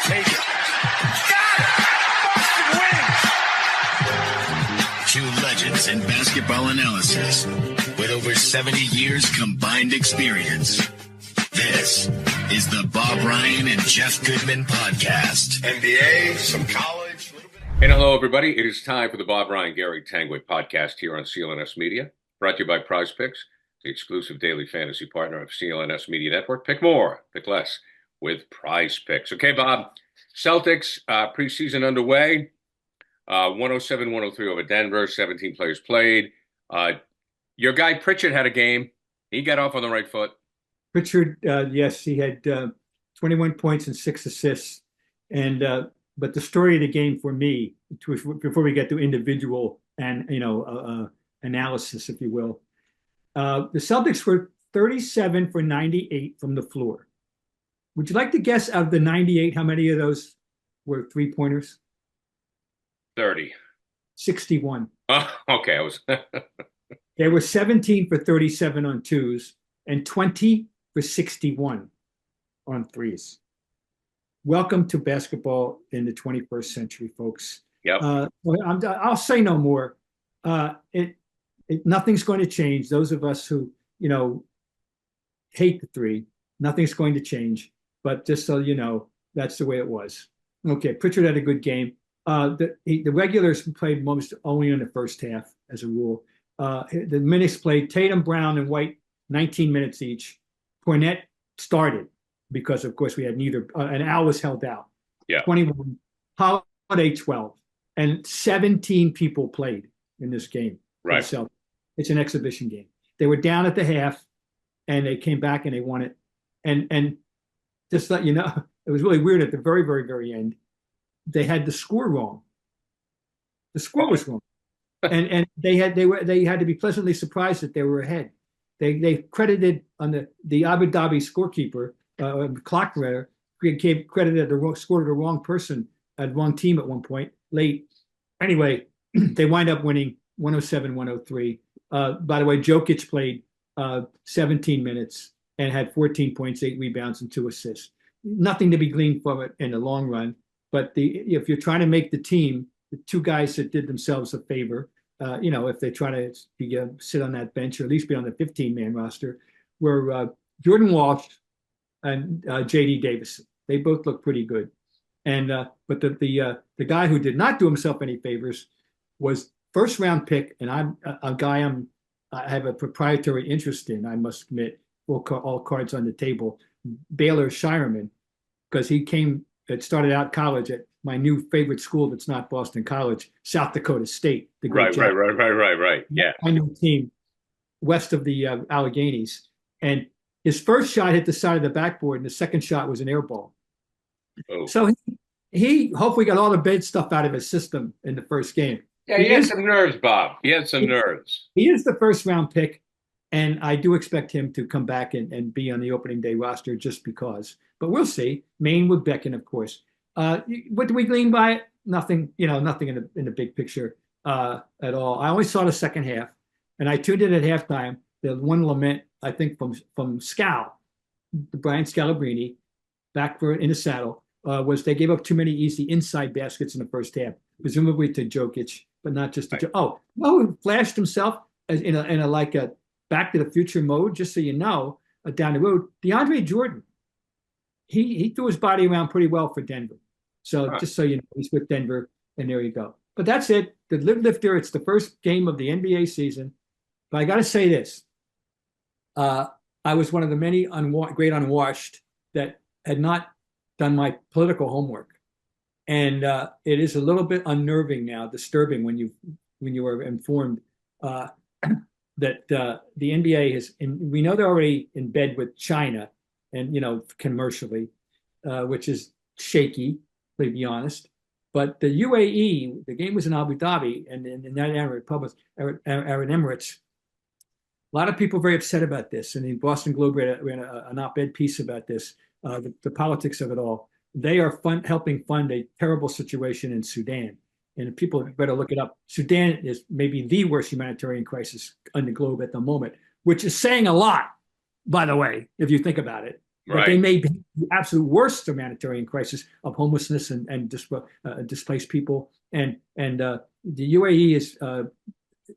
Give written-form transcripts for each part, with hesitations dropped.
take it. Got it! Boston wins! Two legends in basketball analysis with over 70 years combined experience. This is the Bob Ryan and Jeff Goodman podcast. NBA, some college. And hello, everybody. It is time for the Bob Ryan Gary Tanguay podcast here on CLNS Media, brought to you by PrizePicks, the exclusive daily fantasy partner of CLNS Media Network. Pick more, pick less with PrizePicks. Okay, Bob, Celtics preseason underway, 107-103 over Denver, 17 players played. Your guy Pritchard had a game. He got off on the right foot. Pritchard, yes, he had 21 points and 6 assists. And but the story of the game for me, before we get to individual and analysis, if you will, the Celtics were 37 for 98 from the floor. Would you like to guess out of the 98, how many of those were three-pointers? 30. 61. Oh, okay. They were 17 for 37 on twos and 20 for 61 on threes. Welcome to basketball in the 21st century, folks. Yep. I'll say no more. Nothing's going to change. Those of us who, hate the three, nothing's going to change. But just so you know, that's the way it was. Okay, Pritchard had a good game. The regulars played most only in the first half, as a rule. The minutes played, Tatum, Brown, and White, 19 minutes each. Fournette started because, of course, we had neither. And Al was held out. Yeah. 21. Holiday, 12. And 17 people played in this game. Right. So it's an exhibition game. They were down at the half, and they came back and they won it. And just to let you know, it was really weird at the very, very, very end. They had the score wrong. The score was wrong. And they had to be pleasantly surprised that they were ahead. They credited on the Abu Dhabi scorekeeper, clock reader, credited the score to the wrong person at wrong team at one point late. Anyway, they wind up winning 107-103. By the way, Jokic played 17 minutes and had 14 points, 8 rebounds, and 2 assists. Nothing to be gleaned from it in the long run. But if you're trying to make the team, the two guys that did themselves a favor, if they try to sit on that bench or at least be on the 15-man roster, were Jordan Walsh and J.D. Davison. They both look pretty good. And but the guy who did not do himself any favors was first-round pick, and I'm a guy I have a proprietary interest in, I must admit, all cards on the table, Baylor Shireman, because he started out college at my new favorite school that's not Boston College, South Dakota State. Right. Yeah. My new team west of the Alleghenies. And his first shot hit the side of the backboard, and the second shot was an air ball. Oh. So he hopefully got all the bad stuff out of his system in the first game. Yeah, he had some nerves, Bob. He had some nerves. He is the first-round pick, and I do expect him to come back and be on the opening day roster just because. But we'll see. Maine would beckon, of course. What do we glean by it? Nothing. Nothing in the big picture at all. I only saw the second half, and I tuned in at halftime. The one lament, I think, from Brian Scalabrine, back in the saddle, was they gave up too many easy inside baskets in the first half, presumably to Jokic, but not just to Jokic. He flashed himself in a Back to the Future mode, just so you know, down the road. DeAndre Jordan, he threw his body around pretty well for Denver. So just so you know, he's with Denver, and there you go. But that's it. The lifter, it's the first game of the NBA season. But I got to say this. I was one of the many great unwashed that had not done my political homework. And it is a little bit unnerving now, disturbing when you are informed that the NBA we know they're already in bed with China and, commercially, which is shaky, to be honest. But the UAE, the game was in Abu Dhabi and in that Arab Emirates. A lot of people very upset about this. And the Boston Globe ran an op-ed piece about this, the politics of it all. They are helping fund a terrible situation in Sudan. And people better look it up. Sudan is maybe the worst humanitarian crisis on the globe at the moment, which is saying a lot, by the way, if you think about it. But they may be the absolute worst humanitarian crisis of homelessness and displaced people. And the UAE is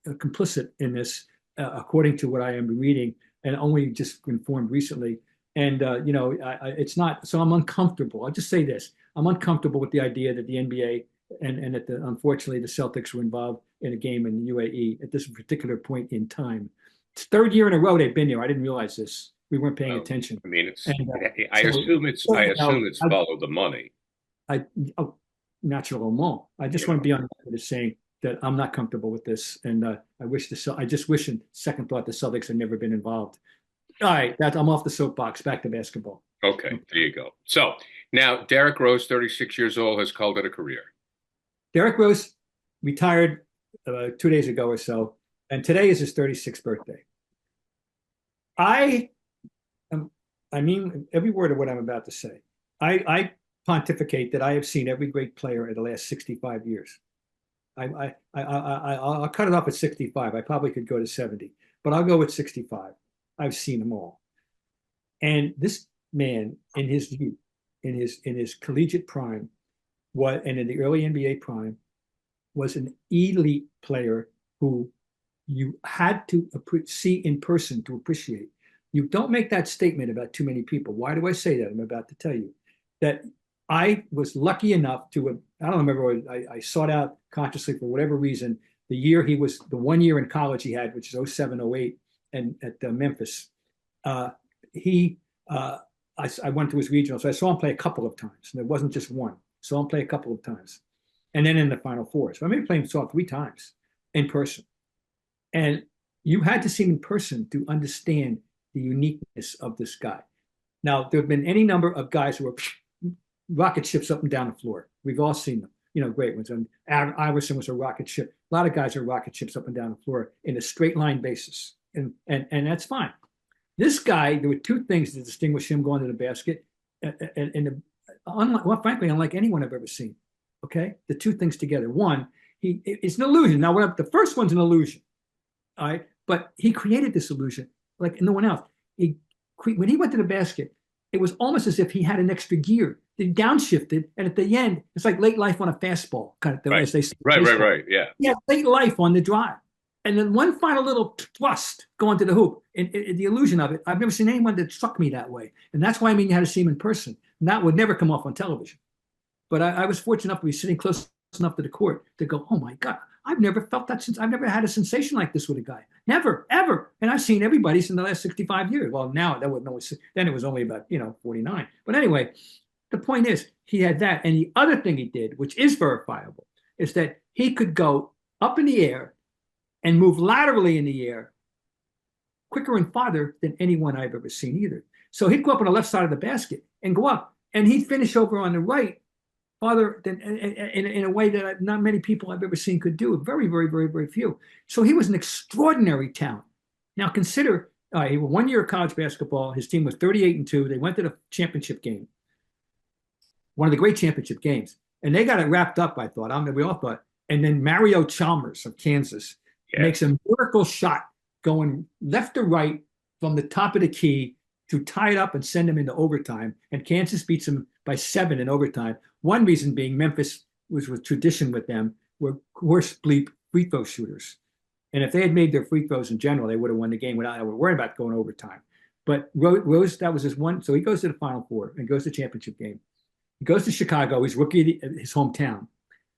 complicit in this, according to what I am reading, and only just informed recently. And it's not. So I'm uncomfortable. I'll just say this: I'm uncomfortable with the idea that the NBA and that unfortunately the Celtics were involved in a game in the UAE at this particular point in time. It's third year in a row they've been there. I didn't realize this. We weren't paying attention. I mean, I assume it's follow the money. Naturellement. I just want to be on record as saying that I'm not comfortable with this, and I just wish in second thought the Celtics had never been involved. All right, I'm off the soapbox. Back to basketball. Okay, there you go. So now Derrick Rose, 36 years old, has called it a career. Derrick Rose retired 2 days ago or so, and today is his 36th birthday. I mean every word of what I'm about to say. I pontificate that I have seen every great player in the last 65 years. I'll cut it off at 65. I probably could go to 70, but I'll go with 65. I've seen them all. And this man, in his youth, in his collegiate prime, and in the early NBA prime, was an elite player who you had to see in person to appreciate. You don't make that statement about too many people. Why do I say that? I'm about to tell you that I was lucky enough to, I don't remember, I sought out consciously for whatever reason, the 1 year in college he had, which is 07, 08, and at Memphis. I went to his regional, so I saw him play a couple of times, and it wasn't just one. Saw him play a couple of times. And then in the Final Four. So I maybe played him 3 times in person. And you had to see him in person to understand the uniqueness of this guy. Now, there have been any number of guys who are rocket ships up and down the floor. We've all seen them, great ones. And Iverson was a rocket ship. A lot of guys are rocket ships up and down the floor in a straight line basis. And that's fine. This guy, there were 2 things that distinguish him going to the basket. Frankly, unlike anyone I've ever seen. Okay? The 2 things together. One, it's an illusion. Now, the first one's an illusion. All right? But he created this illusion like no one else. When he went to the basket, it was almost as if he had an extra gear. They downshifted, and at the end, it's like late life on a fastball, kind of thing, as they say. Right, yeah. Yeah, late life on the drive. And then one final little thrust going to the hoop. And the illusion of it, I've never seen anyone that struck me that way. And that's why you had to see him in person. And that would never come off on television. But I was fortunate enough to be sitting close enough to the court to go, oh my God, I've never felt that since. I've never had a sensation like this with a guy. Never, ever. And I've seen everybody's in the last 65 years. Well, now that wasn't always, then it was only about, 49. But anyway, the point is he had that. And the other thing he did, which is verifiable, is that he could go up in the air and move laterally in the air quicker and farther than anyone I've ever seen either. So he'd go up on the left side of the basket and go up, and he'd finish over on the right farther than in a way that not many people I've ever seen could do. Very, very, very, very few. So he was an extraordinary talent. Now consider, he was 1 year of college basketball. His team was 38-2. They went to the championship game, one of the great championship games, and they got it wrapped up. I thought, we all thought. And then Mario Chalmers of Kansas makes a miracle shot going left to right from the top of the key to tie it up and send them into overtime. And Kansas beats them by 7 in overtime. One reason being Memphis was with tradition with them, were horse bleep free throw shooters. And if they had made their free throws in general, they would have won the game without worrying about going overtime. But Rose, that was his one. So he goes to the Final Four and goes to the championship game. He goes to Chicago. He's rookie of his hometown.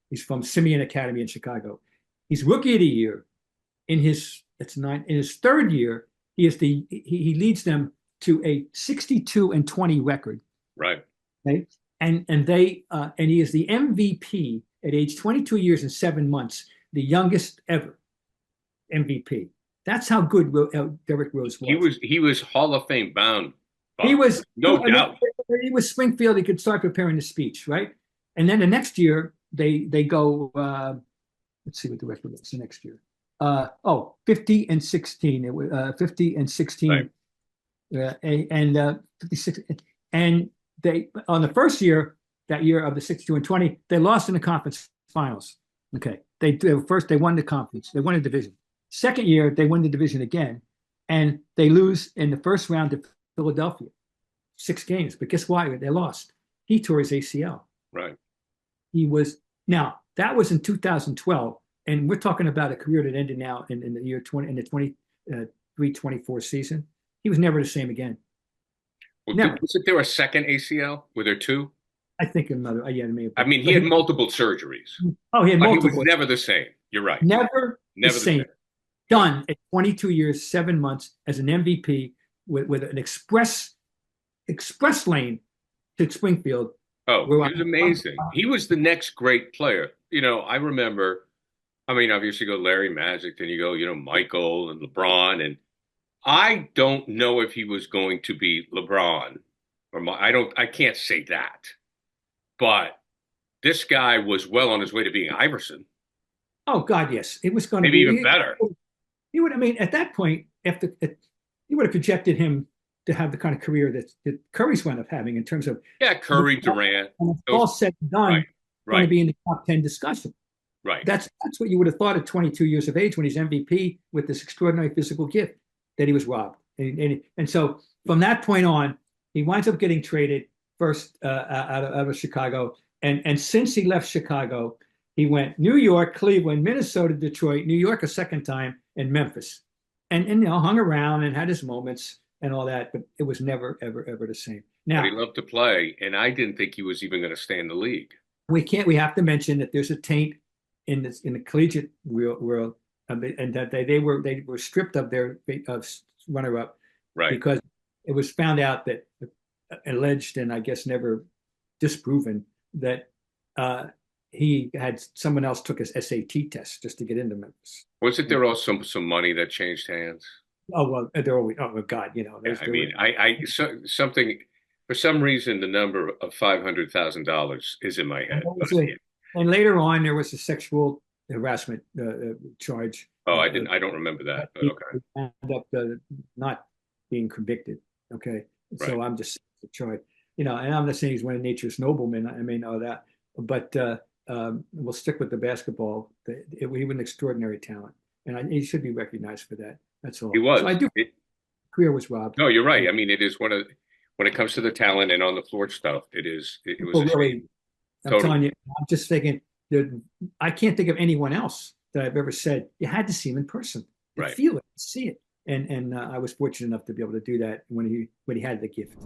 He's from Simeon Academy in Chicago. He's rookie of the year. In his 3rd year, he leads them to a 62-20 record. Right. Okay? And he is the MVP at age 22 years and 7 months, the youngest ever MVP. That's how good Derrick Rose was. He was Hall of Fame bound. He was no doubt. He was Springfield. He could start preparing the speech, right? And then the next year they go. Let's see what the record was the next year. 50-16. It was 50-16. Right. And 56. And they on the first year, that year of the 62-20, they lost in the conference finals. Okay, they won the conference. They won the division. Second year, they win the division again, and they lose in the first round to Philadelphia. 6 games, but guess why? They lost. He tore his ACL. Right. Now that was in 2012, and we're talking about a career that ended now in the year 23-24 season. He was never the same again. Well, Never. Wasn't there a second ACL? Were there two? I think another. Yeah, maybe. I mean, he had multiple surgeries. Oh, he had multiple. He was never the same. You're right. Never the same. Done at 22 years, 7 months as an MVP with an express lane to Springfield. Oh, he was amazing. He was the next great player. I remember, obviously you go Larry Magic, then you go, Michael and LeBron. And I don't know if he was going to be LeBron I can't say that. But this guy was well on his way to being Iverson. Oh, God, yes. It was going to maybe be even better. He would, at that point, you would have projected him to have the kind of career that Curry's wound up having in terms of Curry, Durant. All said and done, right. going to be in the top 10 discussion. Right. That's what you would have thought at 22 years of age when he's MVP with this extraordinary physical gift that he was robbed. And so from that point on, he winds up getting traded first out of Chicago. And since he left Chicago, he went New York, Cleveland, Minnesota, Detroit, New York a second time, and Memphis. And hung around and had his moments and all that, but it was never, ever, ever the same. Now, but he loved to play, and I didn't think he was even going to stay in the league. We have to mention that there's a taint in the collegiate world, and that they were stripped of their runner-up, right? Because it was found out that alleged and I guess never disproven that he had someone else took his SAT test just to get into Memphis. Wasn't there also some money that changed hands? Oh well, they're always. Oh God, something for some reason the number of $500,000 is in my head. And later on, there was a sexual harassment charge. Oh, I don't remember that. But okay. Ended up not being convicted. Okay, right. So I'm just charged. And I'm not saying he's one of nature's noblemen. I may know that, but we'll stick with the basketball. He was an extraordinary talent, and he should be recognized for that. That's all. He was. So career was robbed. No, you're right. It is when it comes to the talent and on the floor stuff, it was really. I'm telling you, I'm just thinking that I can't think of anyone else that I've ever said you had to see him in person, right? Feel it, see it, and I was fortunate enough to be able to do that when he had the gift.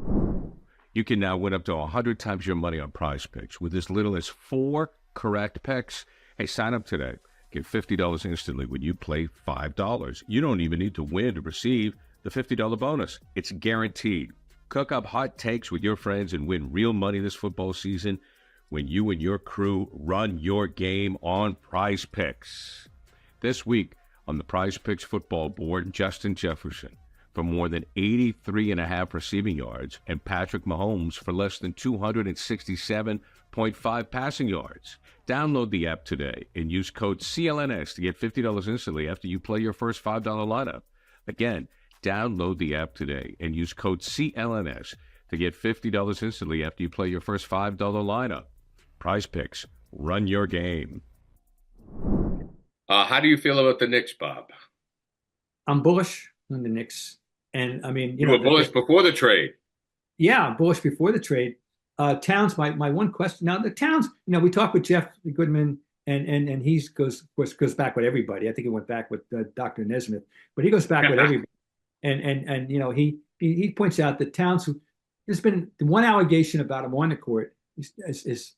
You can now win up to 100 times your money on Prize Picks with as little as 4 correct picks. Hey, sign up today. Get $50 instantly when you play $5. You don't even need to win to receive the $50 bonus. It's guaranteed. Cook up hot takes with your friends and win real money this football season when you and your crew run your game on Prize Picks. This week on the Prize Picks football board, Justin Jefferson for more than 83.5 receiving yards and Patrick Mahomes for less than 267.5 passing yards. Download the app today and use code CLNS to get $50 instantly after you play your first $5 lineup. Again, download the app today and use code CLNS to get $50 instantly after you play your first $5 lineup. Prize Picks, run your game. How do you feel about the Knicks, Bob? I'm bullish on the Knicks. And you were bullish before the trade. Yeah, bullish before the trade. Towns, my one question. Now the Towns, we talked with Jeff Goodman, and he goes back with everybody. I think he went back with Dr. Nesmith, but he goes back with everybody. And he points out that Towns, there's been one allegation about him on the court is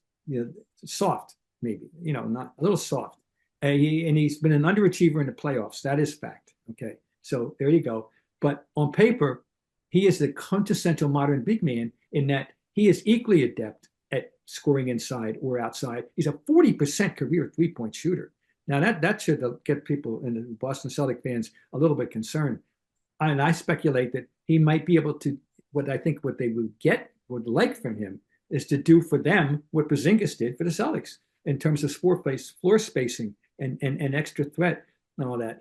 soft, maybe not a little soft. He's been an underachiever in the playoffs. That is fact. Okay, so there you go. But on paper, he is the quintessential modern big man in that he is equally adept at scoring inside or outside. He's a 40% career three-point shooter. Now that should get people in the Boston Celtics fans a little bit concerned. And I speculate that he might be able to. What they would like from him is to do for them what Porzingis did for the Celtics in terms of floor spacing and extra threat and all that.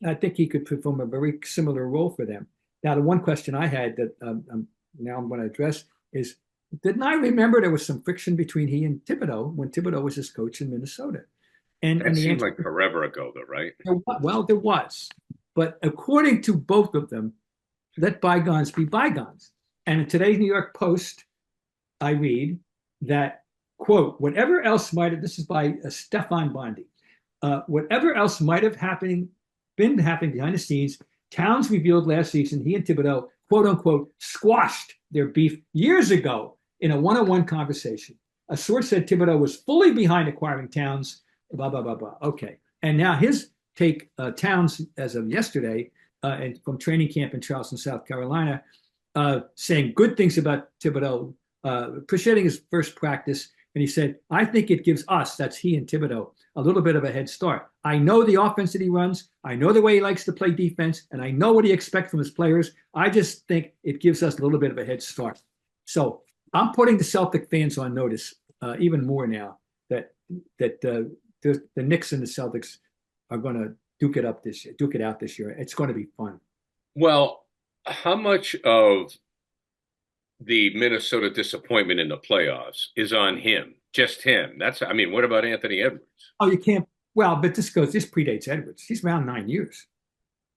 I think he could perform a very similar role for them. Now, the one question I had that now I'm going to address is, didn't I remember there was some friction between he and Thibodeau when Thibodeau was his coach in Minnesota? And that seemed like forever ago, though, right? Well, there was. But according to both of them, let bygones be bygones. And in today's New York Post, I read that, quote, whatever else might have, this is by Stefan Bondi, whatever else might have been happening behind the scenes, Towns revealed last season he and Thibodeau, quote unquote, squashed their beef years ago in a one-on-one conversation. A source said Thibodeau was fully behind acquiring Towns, blah, blah, blah, blah. Okay. And now his take, Towns, as of yesterday, and from training camp in Charleston, South Carolina, saying good things about Thibodeau, appreciating his first practice. And he said, I think it gives us, that's he and Thibodeau, a little bit of a head start. I know the offense that he runs. I know the way he likes to play defense, and I know what he expects from his players. I just think it gives us a little bit of a head start. So I'm putting the Celtic fans on notice even more now that the Knicks and the Celtics are going to duke it out this year. It's going to be fun. Well, how much of the Minnesota disappointment in the playoffs is on him? Just him. What about Anthony Edwards? Oh, you can't. Well, but this predates Edwards. He's around 9 years.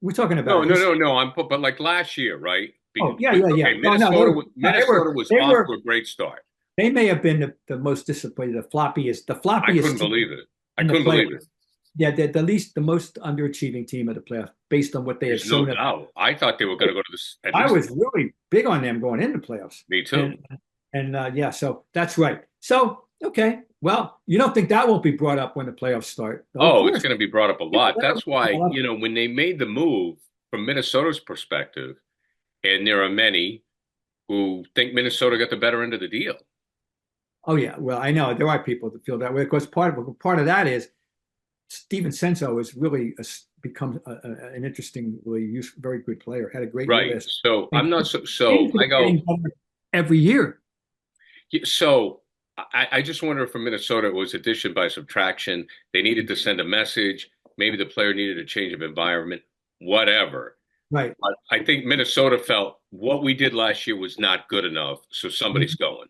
We're talking about No. But like last year, right? Yeah. Minnesota was off to a great start. They may have been the most disappointed. The floppiest. I couldn't believe it. Yeah, the most underachieving team of the playoffs based on what they have shown. No doubt. I thought they were going to go to this. I was really big on them going into playoffs. Me too. And so that's right. So, okay. Well, you don't think that won't be brought up when the playoffs start? It's going to be brought up a lot. That's why, when they made the move from Minnesota's perspective, and there are many who think Minnesota got the better end of the deal. Oh, yeah. Well, I know there are people that feel that way. Of course, part of that is Steven Senso has really become an interesting, very good player. Had a great year. Right. So I'm not so I go every year. So I just wonder if for Minnesota it was addition by subtraction. They needed to send a message. Maybe the player needed a change of environment, whatever. Right. But I think Minnesota felt what we did last year was not good enough, so somebody's going.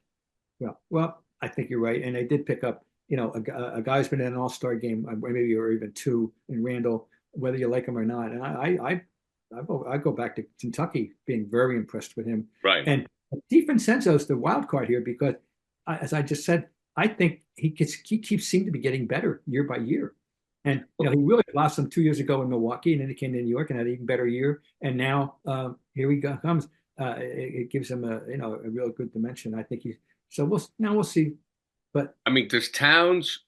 Well, I think you're right. And they did pick up, a guy who's been in an all-star game, maybe or even two, in Randall, whether you like him or not. And I go back to Kentucky being very impressed with him. Right. And Stephen Senso is the wild card here because, as I just said, I think he keeps seeming to be getting better year by year. And he really blossomed 2 years ago in Milwaukee, and then he came to New York and had an even better year. And now here he comes. It gives him a real good dimension. I think we'll see. But does Towns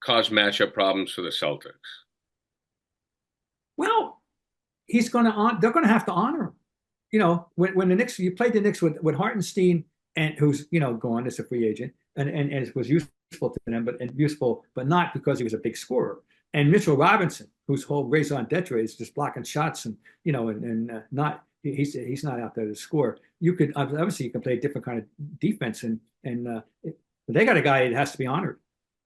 cause matchup problems for the Celtics? Well, they're going to have to honor him. When the Knicks, you played the Knicks with Hartenstein, and who's gone as a free agent, and it was useful to them, but not because he was a big scorer. And Mitchell Robinson, whose whole raison d'etre is just blocking shots, and not he's not out there to score. You could obviously play a different kind of defense, but they got a guy that has to be honored.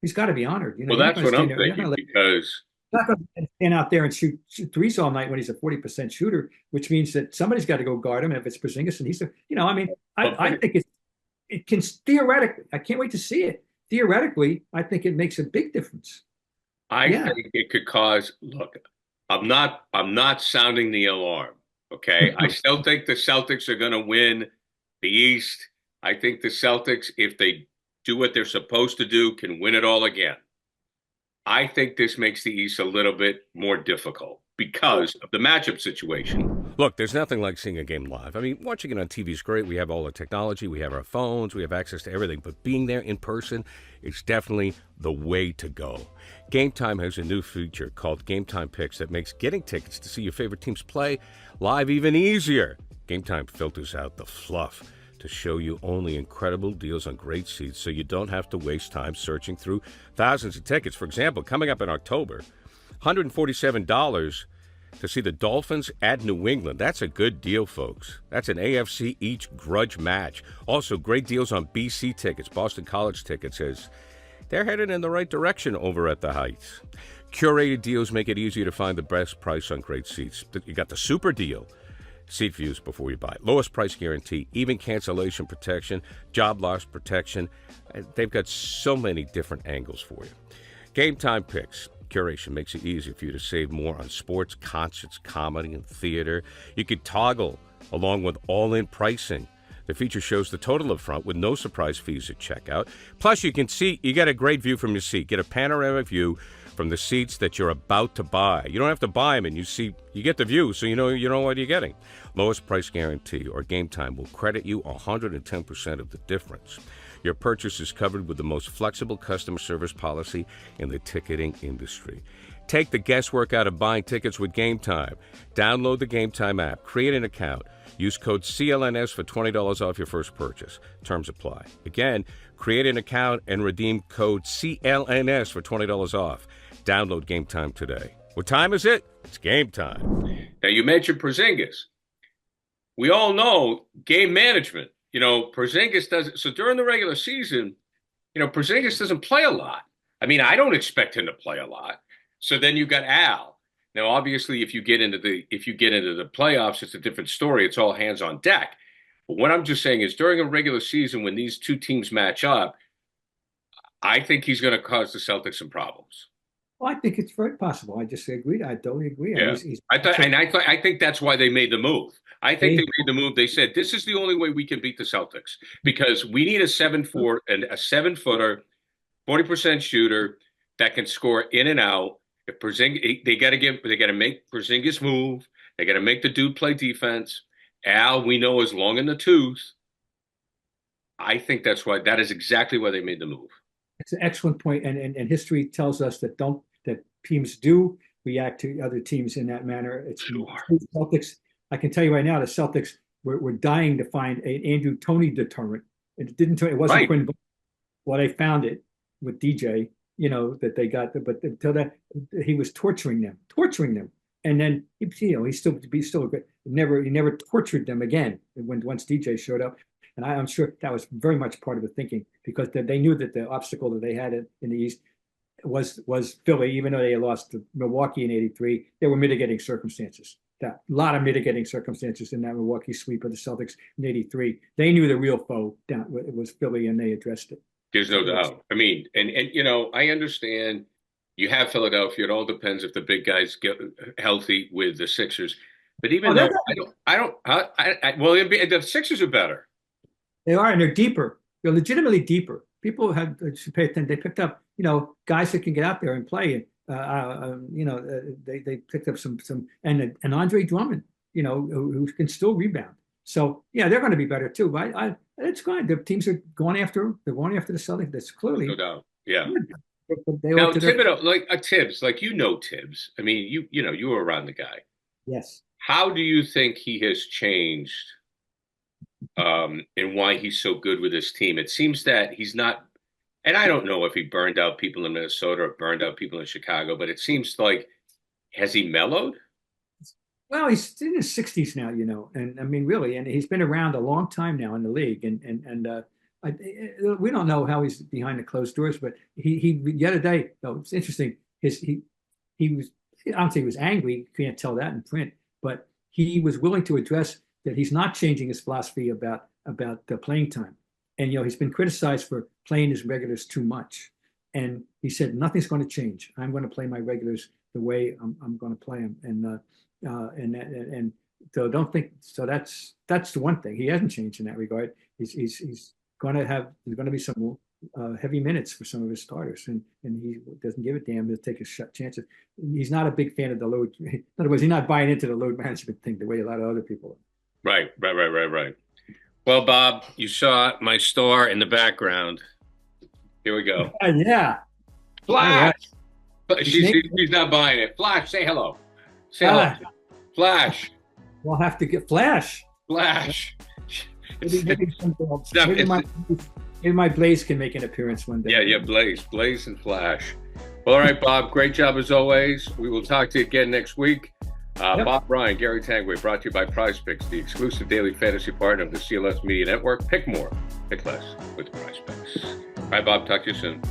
He's got to be honored. Well, that's what I'm thinking because not going to stand out there and shoot threes all night when he's a 40% shooter, which means that somebody's got to go guard him. And if it's Porzingis, and he's I think it can theoretically. I can't wait to see it. Theoretically, I think it makes a big difference. I think it could cause. Look, I'm not sounding the alarm. Okay, I still think the Celtics are going to win the East. I think the Celtics, if they do what they're supposed to do, can win it all again. I think this makes the East a little bit more difficult because of the matchup situation. Look, there's nothing like seeing a game live. Watching it on TV is great. We have all the technology. We have our phones. We have access to everything. But being there in person is definitely the way to go. Game Time has a new feature called Game Time Picks that makes getting tickets to see your favorite teams play live even easier. Game Time filters out the fluff to show you only incredible deals on great seats so you don't have to waste time searching through thousands of tickets. For example, coming up in October, $147 to see the Dolphins at New England. That's a good deal, folks. That's an AFC each grudge match. Also, great deals on BC tickets, Boston College tickets, as they're headed in the right direction over at the Heights. Curated deals make it easier to find the best price on great seats. You got the super deal. Seat views before you buy it. Lowest price guarantee, even cancellation protection, job loss protection. They've got so many different angles for you. Game Time Picks. Curation makes it easier for you to save more on sports, concerts, comedy, and theater. You could toggle along with all-in pricing The feature shows the total up front with no surprise fees at checkout. Plus, you get a great view from your seat. Get a panoramic view from the seats that you're about to buy. You don't have to buy them, and you get the view, so you know what you're getting. Lowest price guarantee or Game Time will credit you 110% of the difference. Your purchase is covered with the most flexible customer service policy in the ticketing industry. Take the guesswork out of buying tickets with Game Time. Download the Game Time app, create an account, use code CLNS for $20 off your first purchase. Terms apply. Again, create an account and redeem code CLNS for $20 off. Download Game Time today. What time is it? It's game time. Now, you mentioned Porzingis. We all know game management. Porzingis doesn't. So during the regular season, Porzingis doesn't play a lot. I mean, I don't expect him to play a lot. So then you got Al. Now, obviously, if you get into the playoffs, it's a different story. It's all hands on deck. But what I'm just saying is, during a regular season, when these two teams match up, I think he's going to cause the Celtics some problems. Well, I think it's very possible. I just agree. I totally agree. Yeah. I think that's why they made the move. I think they made the move. They said, this is the only way we can beat the Celtics, because we need a 7'4" and a 7-footer, 40% shooter that can score in and out. If Porzingis, they got to make Porzingis move. They got to make the dude play defense. Al, we know, is long in the tooth. I think that is exactly why they made the move. It's an excellent point, and history tells us that teams do react to other teams in that manner. It's Celtics. I can tell you right now, the Celtics were dying to find an Andrew Toney deterrent. It wasn't right. Quinn. Well, they found it with DJ. That they got, but until that, he was torturing them, and then he still good. He never tortured them again once DJ showed up. And I'm sure that was very much part of the thinking, because they knew that the obstacle that they had in the East was Philly. Even though they lost to Milwaukee in '83, there were mitigating circumstances. A lot of mitigating circumstances in that Milwaukee sweep of the Celtics in '83. They knew the real foe it was Philly, and they addressed it. There's no doubt. I mean, and I understand you have Philadelphia. It all depends if the big guys get healthy with the Sixers. But even though the Sixers are better. They are, and they're deeper. They're legitimately deeper. People should pay attention. They picked up, guys that can get out there and play. They picked up some and Andre Drummond, who can still rebound. So yeah, they're going to be better too. But it's fine. The teams are going after. They're going after the Celtics. That's clearly no doubt. Yeah. Now Thibodeau, like a Thibs, Thibs. I mean, you were around the guy. Yes. How do you think he has changed? And why he's so good with his team? It seems that he's not, and I don't know if he burned out people in Minnesota or burned out people in Chicago, but it seems like, has he mellowed? Well, he's in his 60s now, and I mean, really, and he's been around a long time now in the league, and we don't know how he's behind the closed doors, but he the other day, it's interesting. He was, I don't think he was angry. You can't tell that in print, but he was willing to address that he's not changing his philosophy about the playing time. And, he's been criticized for playing his regulars too much. And he said, nothing's going to change. I'm going to play my regulars the way I'm going to play them. And so don't think, so that's the one thing. He hasn't changed in that regard. He's going to be some heavy minutes for some of his starters. And he doesn't give a damn. He'll take his chances. He's not a big fan of the load. In other words, he's not buying into the load management thing the way a lot of other people are. Right. Well, Bob, you saw my star in the background. Here we go. Yeah. Flash. Right. She's not buying it. Flash, say hello. Say hello. Flash. We'll have to get Flash. Maybe my Blaze can make an appearance one day. Yeah, Blaze and Flash. Well, all right, Bob, great job as always. We will talk to you again next week. Yep. Bob, Ryan, Gary Tanguay, brought to you by PrizePicks, the exclusive daily fantasy partner of the CLNS Media Network. Pick more, pick less with PrizePicks. All right, Bob, talk to you soon.